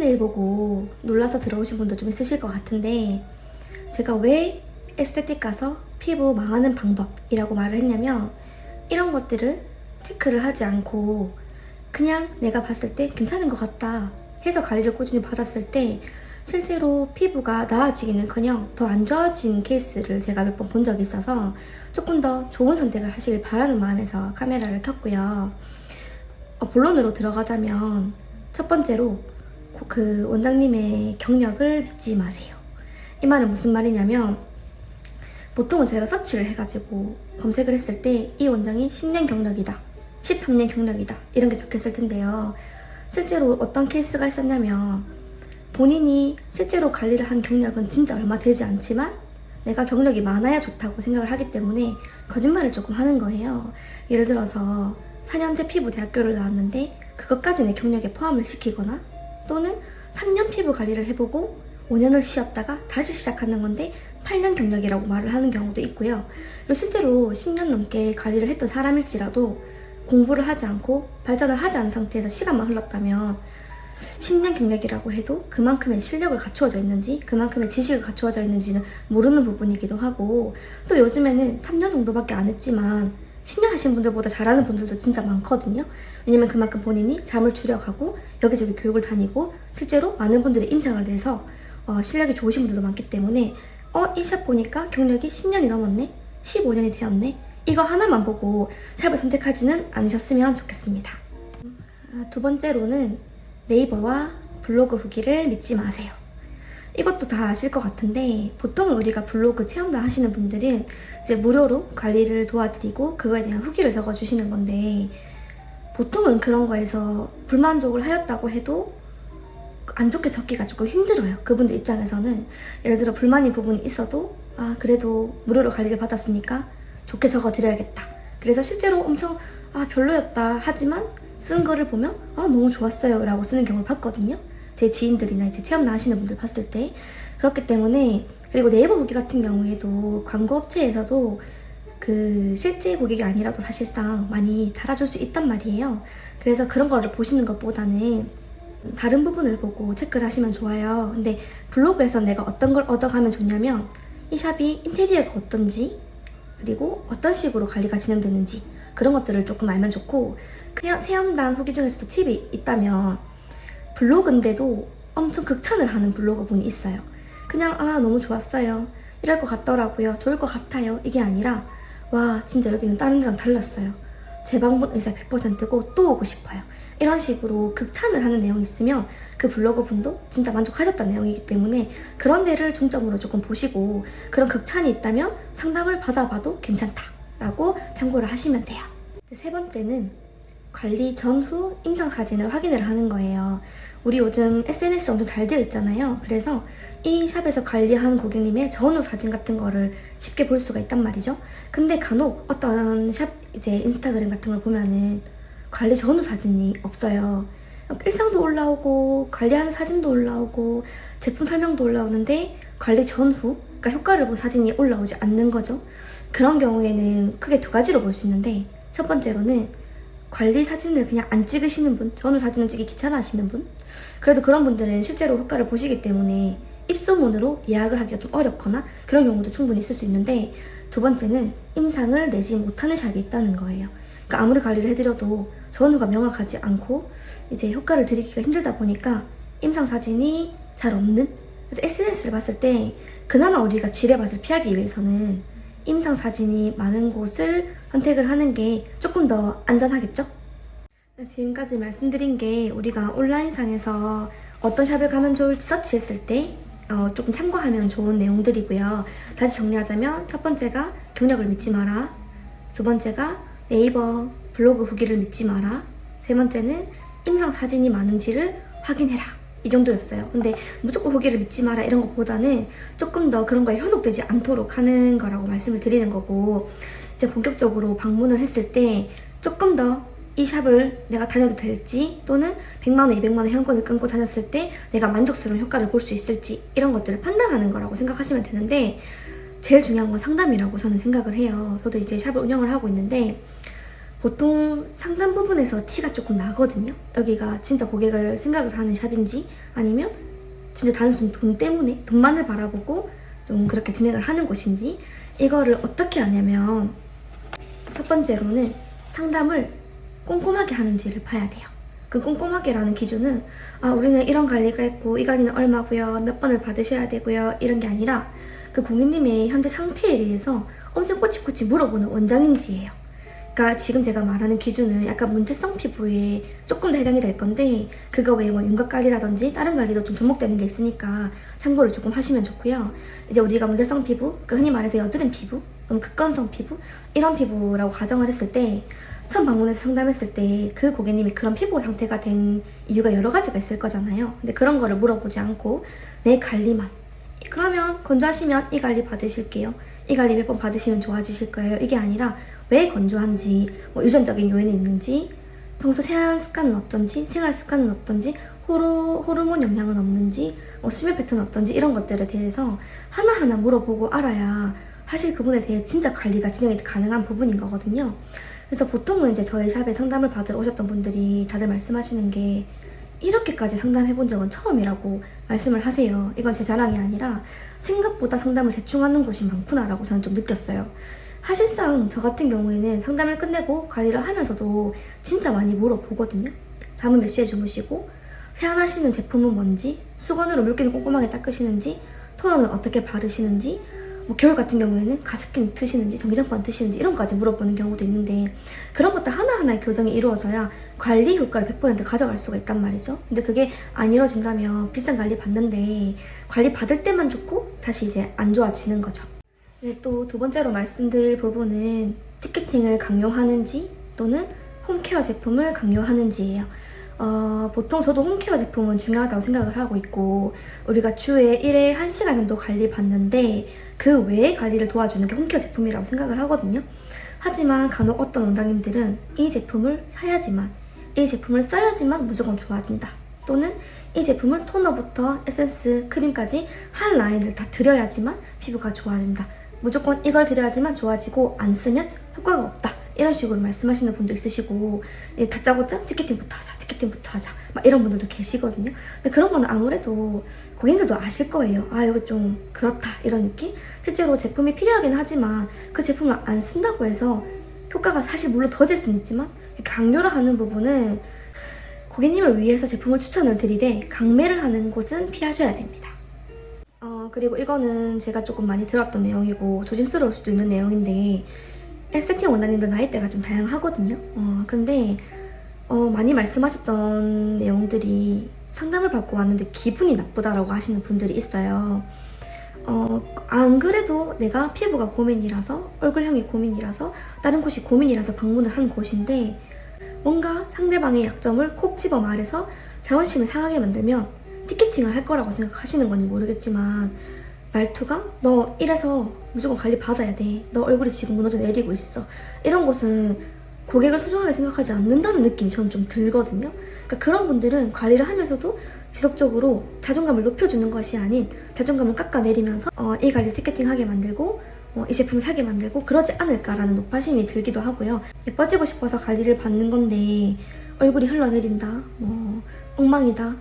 썸네일 보고 놀라서 들어오신 분도 좀 있으실 것 같은데, 제가 왜 에스테틱 가서 피부 망하는 방법이라고 말을 했냐면, 이런 것들을 체크를 하지 않고 그냥 내가 봤을 때 괜찮은 것 같다 해서 관리를 꾸준히 받았을 때 실제로 피부가 나아지기는커녕 더 안 좋아진 케이스를 제가 몇 번 본 적이 있어서 조금 더 좋은 선택을 하시길 바라는 마음에서 카메라를 켰고요. 본론으로 들어가자면 첫 번째로 그 원장님의 경력을 믿지 마세요. 이 말은 무슨 말이냐면, 보통은 제가 서치를 해가지고 검색을 했을 때 이 원장이 10년 경력이다, 13년 경력이다 이런 게 적혔을 텐데요. 실제로 어떤 케이스가 있었냐면, 본인이 실제로 관리를 한 경력은 진짜 얼마 되지 않지만 내가 경력이 많아야 좋다고 생각을 하기 때문에 거짓말을 조금 하는 거예요. 예를 들어서 4년제 피부 대학교를 나왔는데 그것까지 내 경력에 포함을 시키거나, 또는 3년 피부 관리를 해보고 5년을 쉬었다가 다시 시작하는 건데 8년 경력이라고 말을 하는 경우도 있고요. 그리고 실제로 10년 넘게 관리를 했던 사람일지라도 공부를 하지 않고 발전을 하지 않은 상태에서 시간만 흘렀다면 10년 경력이라고 해도 그만큼의 실력을 갖추어져 있는지, 그만큼의 지식을 갖추어져 있는지는 모르는 부분이기도 하고, 또 요즘에는 3년 정도밖에 안 했지만 10년 하신 분들보다 잘하는 분들도 진짜 많거든요. 왜냐면 그만큼 본인이 잠을 줄여가고 여기저기 교육을 다니고 실제로 많은 분들이 임상을 내서 실력이 좋으신 분들도 많기 때문에 이 샵 보니까 경력이 10년이 넘었네? 15년이 되었네? 이거 하나만 보고 샵을 선택하지는 않으셨으면 좋겠습니다. 두 번째로는 네이버와 블로그 후기를 믿지 마세요. 이것도 다 아실 것 같은데, 보통은 우리가 블로그 체험단 하시는 분들은 이제 무료로 관리를 도와드리고 그거에 대한 후기를 적어주시는 건데, 보통은 그런 거에서 불만족을 하였다고 해도 안 좋게 적기가 조금 힘들어요. 그분들 입장에서는. 예를 들어 불만인 부분이 있어도 그래도 무료로 관리를 받았으니까 좋게 적어드려야겠다. 그래서 실제로 엄청 별로였다 하지만 쓴 거를 보면 너무 좋았어요 라고 쓰는 경우를 봤거든요. 제 지인들이나 이제 체험나 하시는 분들 봤을 때. 그렇기 때문에, 그리고 네이버 후기 같은 경우에도 광고업체에서도 그 실제 고객이 아니라도 사실상 많이 달아줄 수 있단 말이에요. 그래서 그런 거를 보시는 것보다는 다른 부분을 보고 체크를 하시면 좋아요. 근데 블로그에서 내가 어떤 걸 얻어가면 좋냐면, 이 샵이 인테리어가 어떤지, 그리고 어떤 식으로 관리가 진행되는지 그런 것들을 조금 알면 좋고, 체험단 후기 중에서도 팁이 있다면, 블로그인데도 엄청 극찬을 하는 블로거 분이 있어요. 그냥 너무 좋았어요, 이럴 것 같더라고요, 좋을 것 같아요, 이게 아니라 와 진짜 여기는 다른 데랑 달랐어요, 제 방문 의사 100%고 또 오고 싶어요, 이런 식으로 극찬을 하는 내용이 있으면 그 블로거 분도 진짜 만족하셨다는 내용이기 때문에 그런 데를 중점으로 조금 보시고, 그런 극찬이 있다면 상담을 받아봐도 괜찮다라고 참고를 하시면 돼요. 세 번째는 관리 전후 임상 사진을 확인을 하는 거예요. 우리 요즘 SNS 엄청 잘 되어 있잖아요. 그래서 이 샵에서 관리한 고객님의 전후 사진 같은 거를 쉽게 볼 수가 있단 말이죠. 근데 간혹 어떤 샵 이제 인스타그램 같은 걸 보면은 관리 전후 사진이 없어요. 일상도 올라오고 관리하는 사진도 올라오고 제품 설명도 올라오는데 관리 전후, 그러니까 효과를 본 사진이 올라오지 않는 거죠. 그런 경우에는 크게 두 가지로 볼 수 있는데, 첫 번째로는 관리 사진을 그냥 안 찍으시는 분, 전후 사진을 찍기 귀찮아 하시는 분, 그래도 그런 분들은 실제로 효과를 보시기 때문에 입소문으로 예약을 하기가 좀 어렵거나 그런 경우도 충분히 있을 수 있는데, 두 번째는 임상을 내지 못하는 샵이 있다는 거예요. 그러니까 아무리 관리를 해드려도 전후가 명확하지 않고 이제 효과를 드리기가 힘들다 보니까 임상 사진이 잘 없는, 그래서 SNS를 봤을 때 그나마 우리가 지뢰밭을 피하기 위해서는 임상 사진이 많은 곳을 선택을 하는 게 조금 더 안전하겠죠? 지금까지 말씀드린 게 우리가 온라인상에서 어떤 샵을 가면 좋을지 서치했을 때 조금 참고하면 좋은 내용들이고요. 다시 정리하자면, 첫 번째가 경력을 믿지 마라, 두 번째가 네이버 블로그 후기를 믿지 마라, 세 번째는 임상 사진이 많은지를 확인해라, 이 정도였어요. 근데 무조건 후기를 믿지 마라 이런 것보다는 조금 더 그런 거에 현혹되지 않도록 하는 거라고 말씀을 드리는 거고, 이제 본격적으로 방문을 했을 때 조금 더 이 샵을 내가 다녀도 될지, 또는 100만원, 200만원 회원권을 끊고 다녔을 때 내가 만족스러운 효과를 볼 수 있을지, 이런 것들을 판단하는 거라고 생각하시면 되는데, 제일 중요한 건 상담이라고 저는 생각을 해요. 저도 이제 샵을 운영을 하고 있는데 보통 상단 부분에서 티가 조금 나거든요. 여기가 진짜 고객을 생각을 하는 샵인지 아니면 진짜 단순 돈 때문에 돈만을 바라보고 좀 그렇게 진행을 하는 곳인지 이거를 어떻게 하냐면 첫 번째로는 상담을 꼼꼼하게 하는지를 봐야 돼요. 그 꼼꼼하게라는 기준은 우리는 이런 관리가 있고 이 관리는 얼마고요, 몇 번을 받으셔야 되고요 이런 게 아니라 그 고객님의 현재 상태에 대해서 엄청 꼬치꼬치 물어보는 원장인지예요. 그러니까 지금 제가 말하는 기준은 약간 문제성 피부에 조금 더 해당이 될 건데 그거 외에 뭐 윤곽 관리라든지 다른 관리도 좀 접목되는 게 있으니까 참고를 조금 하시면 좋고요. 이제 우리가 문제성 피부, 그러니까 흔히 말해서 여드름 피부, 극건성 피부 이런 피부라고 가정을 했을 때 처음 방문해서 상담했을 때 그 고객님이 그런 피부 상태가 된 이유가 여러 가지가 있을 거잖아요. 근데 그런 거를 물어보지 않고 내 관리만, 그러면 건조하시면 이 관리 받으실게요, 이 관리 몇 번 받으시면 좋아지실 거예요, 이게 아니라 왜 건조한지, 뭐 유전적인 요인이 있는지, 평소 생활 습관은 어떤지, 생활 습관은 어떤지, 호르몬 영향은 없는지, 수면 패턴은 어떤지 이런 것들에 대해서 하나하나 물어보고 알아야 사실 그분에 대해 진짜 관리가 진행이 가능한 부분인 거거든요. 그래서 보통은 이제 저희 샵에 상담을 받으러 오셨던 분들이 다들 말씀하시는 게 이렇게까지 상담해본 적은 처음이라고 말씀을 하세요. 이건 제 자랑이 아니라 생각보다 상담을 대충 하는 곳이 많구나라고 저는 좀 느꼈어요. 사실상 저 같은 경우에는 상담을 끝내고 관리를 하면서도 진짜 많이 물어보거든요. 잠은 몇 시에 주무시고, 세안하시는 제품은 뭔지, 수건으로 물기는 꼼꼼하게 닦으시는지, 토너는 어떻게 바르시는지, 뭐 겨울 같은 경우에는 가습기 드시는지, 전기장판 드시는지 이런 거까지 물어보는 경우도 있는데 그런 것들 하나하나의 교정이 이루어져야 관리 효과를 100% 가져갈 수가 있단 말이죠. 근데 그게 안 이루어진다면 비싼 관리 받는데 관리 받을 때만 좋고 다시 이제 안 좋아지는 거죠. 또 두 번째로 말씀드릴 부분은 티켓팅을 강요하는지 또는 홈케어 제품을 강요하는지예요. 보통 저도 홈케어 제품은 중요하다고 생각을 하고 있고 우리가 주에 1회 1시간 정도 관리 받는데 그 외의 관리를 도와주는 게 홈케어 제품이라고 생각을 하거든요. 하지만 간혹 어떤 원장님들은 이 제품을 사야지만, 이 제품을 써야지만 무조건 좋아진다, 또는 이 제품을 토너부터 에센스, 크림까지 한 라인을 다 드려야지만 피부가 좋아진다, 무조건 이걸 드려야지만 좋아지고 안 쓰면 효과가 없다, 이런 식으로 말씀하시는 분도 있으시고 다짜고짜 티켓팅부터 하자 막 이런 분들도 계시거든요. 근데 그런 거는 아무래도 고객님들도 아실 거예요. 이거 좀 그렇다 이런 느낌? 실제로 제품이 필요하긴 하지만 그 제품을 안 쓴다고 해서 효과가 사실 물론 더질 수는 있지만 강요를 하는 부분은 고객님을 위해서 제품을 추천을 드리되 강매를 하는 곳은 피하셔야 됩니다. 그리고 이거는 제가 조금 많이 들었던 내용이고 조심스러울 수도 있는 내용인데 에스테틱 원장님들 나이대가 좀 다양하거든요. 근데 많이 말씀하셨던 내용들이 상담을 받고 왔는데 기분이 나쁘다라고 하시는 분들이 있어요. 안 그래도 내가 피부가 고민이라서, 얼굴형이 고민이라서, 다른 곳이 고민이라서 방문을 한 곳인데 뭔가 상대방의 약점을 콕 집어 말해서 자존심을 상하게 만들면 티켓팅을 할 거라고 생각하시는 건지 모르겠지만 말투가 너 이래서 무조건 관리 받아야 돼, 너 얼굴이 지금 무너져 내리고 있어, 이런 것은 고객을 소중하게 생각하지 않는다는 느낌이 저는 좀 들거든요. 그러니까 그런 분들은 관리를 하면서도 지속적으로 자존감을 높여주는 것이 아닌 자존감을 깎아내리면서 이 관리 티켓팅하게 만들고 이 제품을 사게 만들고 그러지 않을까라는 높아심이 들기도 하고요. 예뻐지고 싶어서 관리를 받는 건데 얼굴이 흘러내린다, 엉망이다,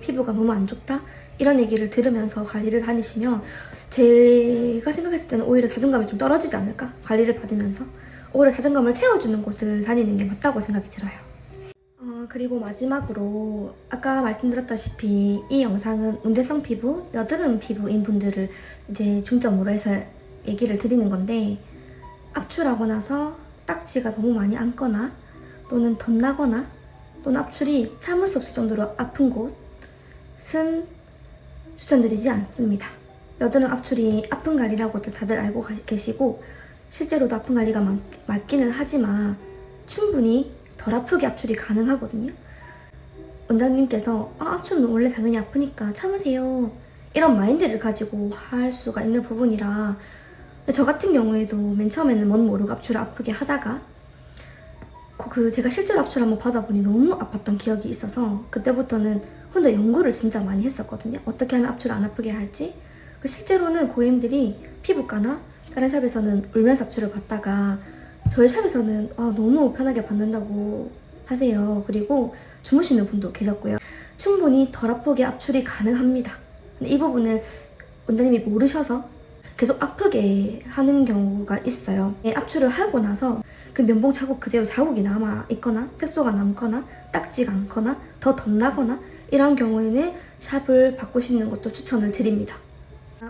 피부가 너무 안 좋다 이런 얘기를 들으면서 관리를 다니시면 제가 생각했을 때는 오히려 자존감이 좀 떨어지지 않을까? 관리를 받으면서 오히려 자존감을 채워주는 곳을 다니는 게 맞다고 생각이 들어요. 그리고 마지막으로 아까 말씀드렸다시피 이 영상은 문제성 피부, 여드름 피부인 분들을 이제 중점으로 해서 얘기를 드리는 건데 압출하고 나서 딱지가 너무 많이 앉거나 또는 덧나거나 또는 압출이 참을 수 없을 정도로 아픈 곳은 추천드리지 않습니다. 여드름 압출이 아픈 관리라고도 다들 알고 계시고 실제로도 아픈 관리가 맞기는 하지만 충분히 덜 아프게 압출이 가능하거든요. 원장님께서 압출은 원래 당연히 아프니까 참으세요, 이런 마인드를 가지고 할 수가 있는 부분이라 저 같은 경우에도 맨 처음에는 뭔 모르고 압출을 아프게 하다가 제가 실제로 압출 한번 받아보니 너무 아팠던 기억이 있어서 그때부터는 혼자 연구를 진짜 많이 했었거든요. 어떻게 하면 압출을 안 아프게 할지. 실제로는 고객님들이 피부과나 다른 샵에서는 울면서 압출을 받다가 저희 샵에서는 너무 편하게 받는다고 하세요. 그리고 주무시는 분도 계셨고요. 충분히 덜 아프게 압출이 가능합니다. 근데 이 부분을 원장님이 모르셔서 계속 아프게 하는 경우가 있어요. 압출을 하고 나서 그 면봉 자국 그대로 자국이 남아 있거나 색소가 남거나 딱지가 않거나 더 덧나거나 이런 경우에는 샵을 바꾸시는 것도 추천을 드립니다.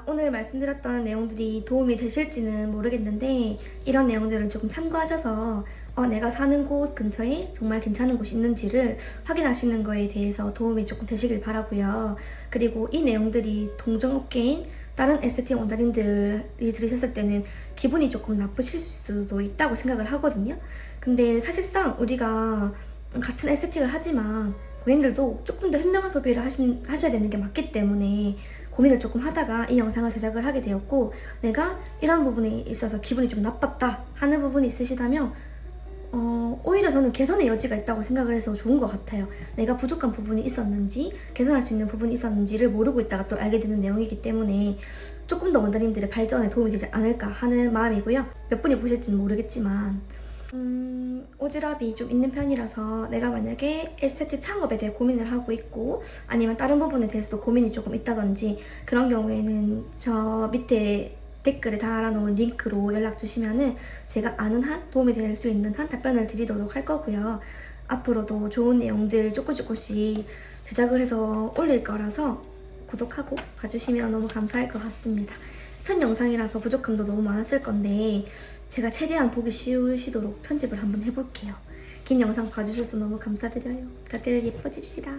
오늘 말씀드렸던 내용들이 도움이 되실지는 모르겠는데 이런 내용들을 조금 참고하셔서 내가 사는 곳 근처에 정말 괜찮은 곳이 있는지를 확인하시는 거에 대해서 도움이 조금 되시길 바라고요. 그리고 이 내용들이 동종업계인 다른 에스테틱 원장님들이 들으셨을 때는 기분이 조금 나쁘실 수도 있다고 생각을 하거든요. 근데 사실상 우리가 같은 에스테틱을 하지만 고객님들도 조금 더 현명한 소비를 하셔야 되는 게 맞기 때문에 고민을 조금 하다가 이 영상을 제작을 하게 되었고, 내가 이런 부분에 있어서 기분이 좀 나빴다 하는 부분이 있으시다면 오히려 저는 개선의 여지가 있다고 생각을 해서 좋은 것 같아요. 내가 부족한 부분이 있었는지 개선할 수 있는 부분이 있었는지를 모르고 있다가 또 알게 되는 내용이기 때문에 조금 더 원장님들의 발전에 도움이 되지 않을까 하는 마음이고요. 몇 분이 보실지는 모르겠지만 오지랖이 좀 있는 편이라서 내가 만약에 에스테틱 창업에 대해 고민을 하고 있고 아니면 다른 부분에 대해서도 고민이 조금 있다든지 그런 경우에는 저 밑에 댓글에 달아놓은 링크로 연락 주시면은 제가 아는 한 도움이 될 수 있는 한 답변을 드리도록 할 거고요. 앞으로도 좋은 내용들 조금씩 제작을 해서 올릴 거라서 구독하고 봐주시면 너무 감사할 것 같습니다. 첫 영상이라서 부족함도 너무 많았을 건데 제가 최대한 보기 쉬우시도록 편집을 한번 해볼게요. 긴 영상 봐주셔서 너무 감사드려요. 다들 예뻐집시다.